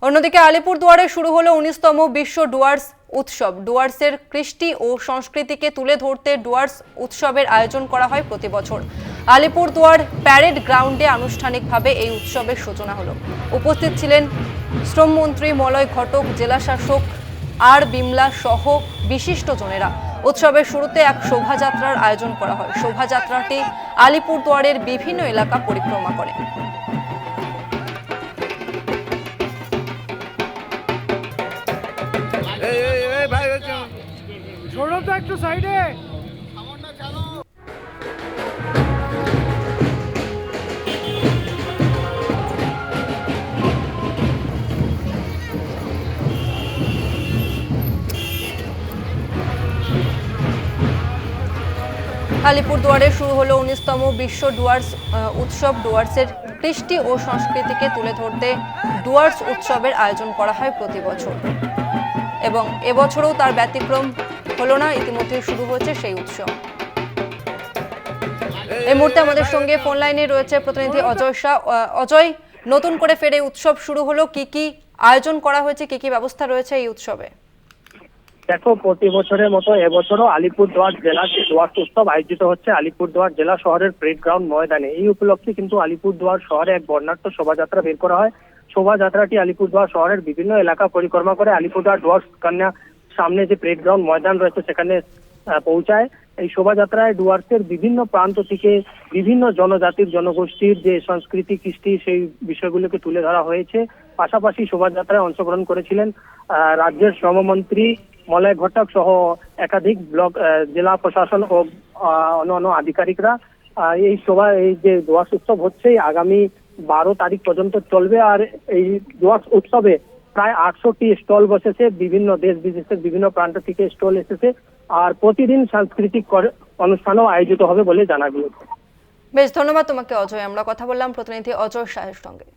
অন্যদিকে আলিপুরদুয়ারে শুরু হলো 19তম বিশ্ব ডুয়ার্স উৎসব। ডুয়ার্সের কৃষ্টি ও সংস্কৃতিকে তুলে ধরতে ডুয়ার্স উৎসবের আয়োজন করা হয় প্রতি বছর। আলিপুরদুয়ার প্যারেড গ্রাউন্ডে আনুষ্ঠানিকভাবে এই উৎসবের সূচনা হলো। উপস্থিত ছিলেন শ্রমমন্ত্রী মলয় ঘটক, জেলা শাসক আর বিমলা সহ বিশিষ্টজনেরা। উৎসবের শুরুতে এক শোভাযাত্রার আয়োজন করা হয়। শোভাযাত্রাটি আলিপুরদুয়ারের বিভিন্ন এলাকা পরিক্রমা করে। छोड़ो तो एक साइड है। আলিপুরদুয়ারে শুরু হলো 19তম বিশ্ব ডুয়ার্স উৎসব। ডুয়ার্সের কৃষ্টি ও সংস্কৃতিকে তুলে ধরতে ডুয়ার্স উৎসবের আয়োজন করা হয় প্রতি বছর এবং এবছরও তার ব্যতিক্রম হলো না। ইতিমধ্যে শুরু হয়েছে সেই উৎসব। এই মুহূর্তে আমাদের সঙ্গে ফোন লাইনে রয়েছে প্রতিনিধি অজয় শাহ। অজয়, নতুন করে ফের এই উৎসব শুরু হলো, কি কি আয়োজন করা হয়েছে, কি কি ব্যবস্থা রয়েছে এই উৎসবে? দেখো, প্রতি বছরের মতো এবছরও আলিপুরদুয়ার জেলা ডুয়ার্স উৎসব আয়োজিত হচ্ছে আলিপুরদুয়ার জেলা শহরের প্রেড গ্রাউন্ড ময়দানে। এই উপলক্ষে কিন্তু আলিপুরদুয়ার শহরে এক বর্ণাঢ্য শোভাযাত্রা বের করা হয়। শোভাযাত্রাটি আলিপুরদুয়ার শহরের বিভিন্ন এলাকা পরিক্রমা করে আলিপুরদুয়ার ডুয়ার্স কন্যা সামনে যে প্রেড গ্রাউন্ড ময়দান রয়েছে সেখানে পৌঁছায়। এই শোভাযাত্রায় ডুয়ার্সের বিভিন্ন প্রান্ত থেকে বিভিন্ন জনজাতির জনগোষ্ঠীর যে সংস্কৃতি কৃষ্টি সেই বিষয়গুলোকে তুলে ধরা হয়েছে। পাশাপাশি শোভাযাত্রায় অংশগ্রহণ করেছিলেন রাজ্যের শ্রমমন্ত্রী মলয় ঘটক সহ একাধিক ব্লক জেলা প্রশাসন ও অন্যান্য আধিকারিকরা। এই যে ডুয়ার্স উৎসব হচ্ছে আগামী 12 তারিখ পর্যন্ত চলবে। আর এই ডুয়ার্স উৎসবে প্রায় 800টি স্টল বসেছে, বিভিন্ন দেশ বিদেশের বিভিন্ন প্রান্ত থেকে স্টল এসেছে। আর প্রতিদিন সাংস্কৃতিক অনুষ্ঠানও আয়োজিত হবে বলে জানা গিয়েছে। বেশ, ধন্যবাদ তোমাকে অজয়। আমরা কথা বললাম প্রতিনিধি অজয় শাহের সঙ্গে।